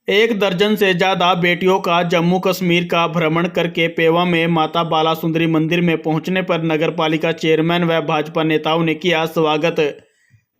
एक दर्जन से ज्यादा बेटियों का जम्मू कश्मीर का भ्रमण करके पेवा में माता बाला सुंदरी मंदिर में पहुंचने पर नगर पालिका चेयरमैन व भाजपा नेताओं ने किया स्वागत।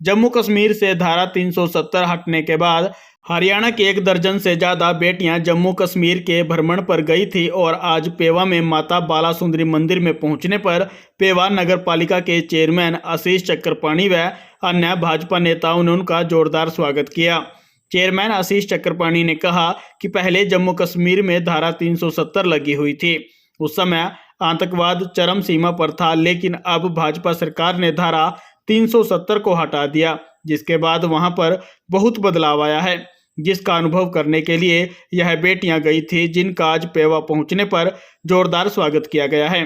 जम्मू कश्मीर से धारा 370 हटने के बाद हरियाणा की एक दर्जन से ज्यादा बेटियां जम्मू कश्मीर के भ्रमण पर गई थी और आज पेवा में माता बाला सुंदरी मंदिर में पहुंचने पर पेवा नगर पालिका के चेयरमैन आशीष चक्रपाणी व अन्य भाजपा नेताओं ने उनका जोरदार स्वागत किया। चेयरमैन आशीष चक्रपाणी ने कहा कि पहले जम्मू कश्मीर में धारा 370 लगी हुई थी, उस समय आतंकवाद चरम सीमा पर था, लेकिन अब भाजपा सरकार ने धारा 370 को हटा दिया, जिसके बाद वहां पर बहुत बदलाव आया है, जिसका अनुभव करने के लिए यह बेटियां गई थी, जिनका आज पेवा पहुंचने पर जोरदार स्वागत किया गया है।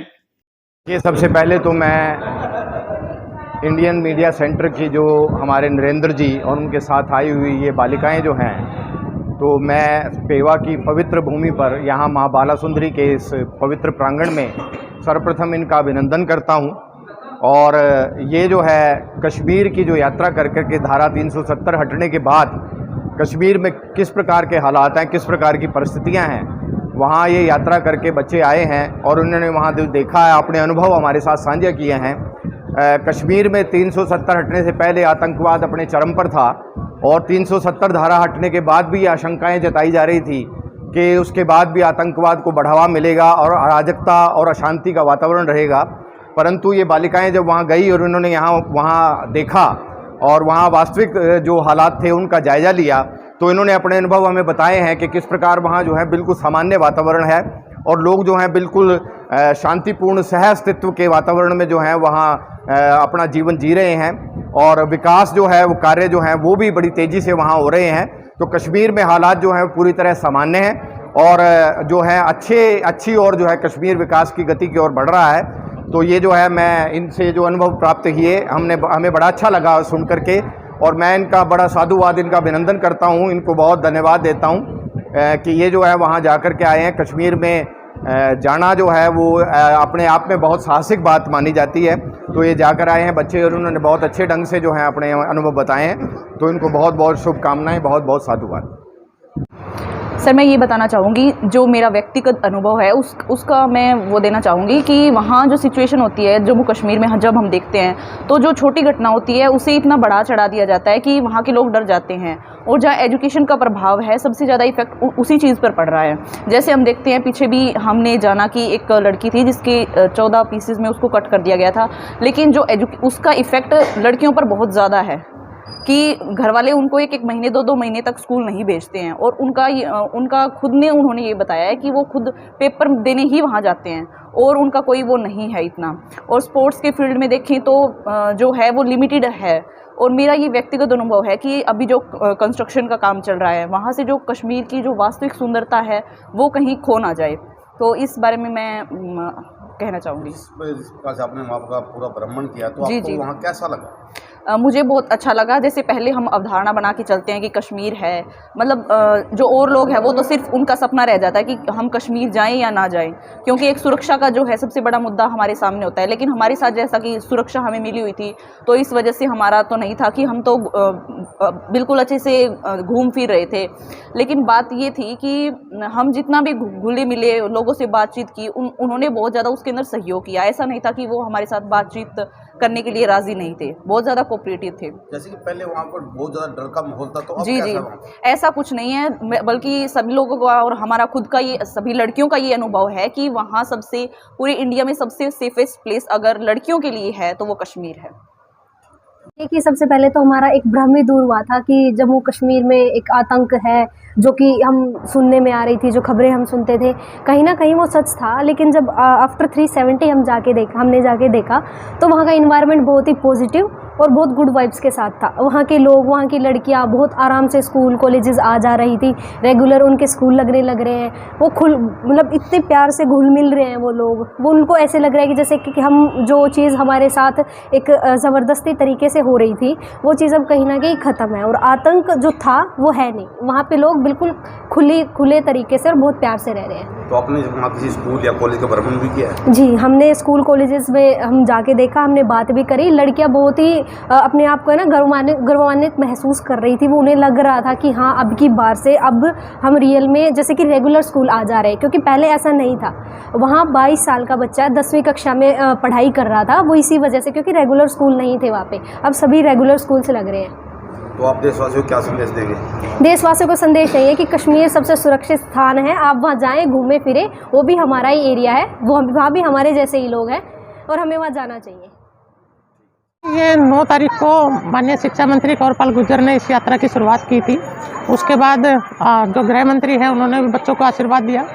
ये सबसे पहले तो मैं इंडियन मीडिया सेंटर की जो हमारे नरेंद्र जी और उनके साथ आई हुई ये बालिकाएं जो हैं, तो मैं पेवा की पवित्र भूमि पर यहाँ माँ बाला सुंदरी के इस पवित्र प्रांगण में सर्वप्रथम इनका अभिनंदन करता हूँ। और ये जो है कश्मीर की जो यात्रा कर कर के धारा 370 हटने के बाद कश्मीर में किस प्रकार के हालात हैं, किस प्रकार की परिस्थितियाँ हैं, वहाँ ये यात्रा करके बच्चे आए हैं और उन्होंने वहाँ जो देखा है, अपने अनुभव हमारे साथ साझा किए हैं। कश्मीर में 370 हटने से पहले आतंकवाद अपने चरम पर था और 370 धारा हटने के बाद भी ये आशंकाएं जताई जा रही थी कि उसके बाद भी आतंकवाद को बढ़ावा मिलेगा और अराजकता और अशांति का वातावरण रहेगा। परंतु ये बालिकाएं जब वहाँ गई और उन्होंने वहाँ देखा और वहाँ वास्तविक जो हालात थे उनका जायज़ा लिया, तो इन्होंने अपने अनुभव हमें बताए हैं कि किस प्रकार वहाँ जो है बिल्कुल सामान्य वातावरण है और लोग जो हैं बिल्कुल शांतिपूर्ण सह अस्तित्व के वातावरण में जो हैं वहाँ अपना जीवन जी रहे हैं और विकास जो है वो कार्य जो हैं वो भी बड़ी तेज़ी से वहाँ हो रहे हैं। तो कश्मीर में हालात जो हैं पूरी तरह सामान्य हैं और जो है अच्छी और जो है कश्मीर विकास की गति की ओर बढ़ रहा है। तो ये जो है मैं इनसे जो अनुभव प्राप्त किए हमें बड़ा अच्छा लगा सुन करके और मैं इनका बड़ा साधुवाद, इनका अभिनंदन करता हूँ, इनको बहुत धन्यवाद देता हूँ कि ये जो है वहाँ जा कर के आए हैं। कश्मीर में जाना जो है वो अपने आप में बहुत साहसिक बात मानी जाती है, तो ये जाकर आए हैं बच्चे और उन्होंने बहुत अच्छे ढंग से जो है अपने अनुभव बताए हैं, तो इनको बहुत बहुत शुभकामनाएं, बहुत बहुत साधुवाद। सर, मैं ये बताना चाहूँगी जो मेरा व्यक्तिगत अनुभव है उसका मैं वो देना चाहूँगी कि वहाँ जो सिचुएशन होती है जम्मू कश्मीर में, जब हम देखते हैं तो जो छोटी घटना होती है उसे इतना बढ़ा चढ़ा दिया जाता है कि वहाँ के लोग डर जाते हैं और जहाँ एजुकेशन का प्रभाव है सबसे ज़्यादा इफेक्ट उसी चीज़ पर पड़ रहा है। जैसे हम देखते हैं पीछे भी हमने जाना कि एक लड़की थी जिसके 14 पीसेज में उसको कट कर दिया गया था, लेकिन जो उसका इफ़ेक्ट लड़कियों पर बहुत ज़्यादा है कि घर वाले उनको एक महीने 2 महीने तक स्कूल नहीं भेजते हैं और उनका खुद ने उन्होंने ये बताया है कि वो खुद पेपर देने ही वहाँ जाते हैं और उनका कोई वो नहीं है इतना। और स्पोर्ट्स के फील्ड में देखें तो जो है वो लिमिटेड है। और मेरा ये व्यक्तिगत अनुभव है कि अभी जो कंस्ट्रक्शन का काम चल रहा है वहाँ से जो कश्मीर की जो वास्तविक सुंदरता है वो कहीं खो ना जाए, तो इस बारे में मैं कहना चाहूँगी। आपने वहाँ का पूरा भ्रमण किया तो आपको वहाँ कैसा लगा? मुझे बहुत अच्छा लगा। जैसे पहले हम अवधारणा बना के चलते हैं कि कश्मीर है, मतलब जो और लोग हैं वो तो सिर्फ उनका सपना रह जाता है कि हम कश्मीर जाएं या ना जाएं, क्योंकि एक सुरक्षा का जो है सबसे बड़ा मुद्दा हमारे सामने होता है। लेकिन हमारे साथ जैसा कि सुरक्षा हमें मिली हुई थी तो इस वजह से हमारा तो नहीं था कि हम तो बिल्कुल अच्छे से घूम फिर रहे थे। लेकिन बात ये थी कि हम जितना भी घुले मिले लोगों से बातचीत की, उन्होंने बहुत ज़्यादा उसके अंदर सहयोग किया। ऐसा नहीं था कि वो हमारे साथ बातचीत करने के लिए राजी नहीं थे, बहुत ज़्यादा कोऑपरेटिव थे। जैसे कि पहले वहाँ पर बहुत ज़्यादा डर का माहौल था, तो अब जी कैसा जी, ऐसा कुछ नहीं है, बल्कि सभी लोगों का और हमारा खुद का ये सभी लड़कियों का ये अनुभव है कि वहाँ सबसे पूरे इंडिया में सबसे सेफेस्ट प्लेस अगर लड़कियों के लिए है तो वो कश्मीर है। देखिए, सबसे पहले तो हमारा एक भ्रम ही दूर हुआ था कि जम्मू कश्मीर में एक आतंक है, जो कि हम सुनने में आ रही थी, जो खबरें हम सुनते थे कहीं ना कहीं वो सच था। लेकिन जब आफ्टर 370 हमने जाके देखा तो वहाँ का इन्वायरमेंट बहुत ही पॉजिटिव और बहुत गुड वाइब्स के साथ था। वहाँ के लोग, वहाँ की लड़कियाँ बहुत आराम से स्कूल कॉलेजेस आ जा रही थी, रेगुलर उनके स्कूल लगने लग रहे हैं, वो मतलब इतने प्यार से घुल मिल रहे हैं वो लोग। वो उनको ऐसे लग रहा है कि जैसे कि हम जो चीज़ हमारे साथ एक ज़बरदस्ती तरीके से हो रही थी वो चीज़ अब कहीं ना कहीं ख़त्म है और आतंक जो था वो है नहीं। वहाँ पे लोग बिल्कुल खुले तरीके से और बहुत प्यार से रह रहे हैं। तो आपने वहाँ किसी स्कूल या कॉलेज का भ्रमण भी किया है? जी, हमने स्कूल कॉलेजेस में हम जाके देखा, हमने बात भी करी। लड़कियां बहुत ही अपने आप को है ना गौरवान्वित महसूस कर रही थी। वो उन्हें लग रहा था कि हाँ, अब की बार से अब हम रियल में जैसे कि रेगुलर स्कूल आ जा रहे हैं, क्योंकि पहले ऐसा नहीं था। वहाँ 22 साल का बच्चा 10वीं कक्षा में पढ़ाई कर रहा था, वो इसी वजह से, क्योंकि रेगुलर स्कूल नहीं थे वहाँ पे। अब सभी रेगुलर स्कूल से लग रहे हैं। तो आप देशवासियों को क्या संदेश देंगे? देशवासियों को संदेश यही है कि कश्मीर सबसे सुरक्षित स्थान है। आप वहाँ जाएं, घूमें फिरें, वो भी हमारा ही एरिया है, वहाँ भी हमारे जैसे ही लोग हैं और हमें वहाँ जाना चाहिए। ये 9 तारीख को माननीय शिक्षा मंत्री कौरपाल गुर्जर ने इस यात्रा की शुरुआत की थी। उसके बाद जो गृह मंत्री हैं उन्होंने भी बच्चों को आशीर्वाद दिया।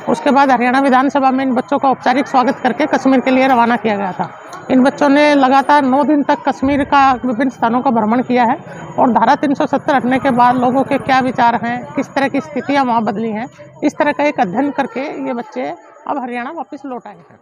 उसके बाद हरियाणा विधानसभा में इन बच्चों का औपचारिक स्वागत करके कश्मीर के लिए रवाना किया गया था। इन बच्चों ने लगातार 9 दिन तक कश्मीर का विभिन्न स्थानों का भ्रमण किया है और धारा 370 हटने के बाद लोगों के क्या विचार हैं, किस तरह की स्थितियां वहाँ बदली हैं, इस तरह का एक अध्ययन करके ये बच्चे अब हरियाणा वापस लौट आए हैं।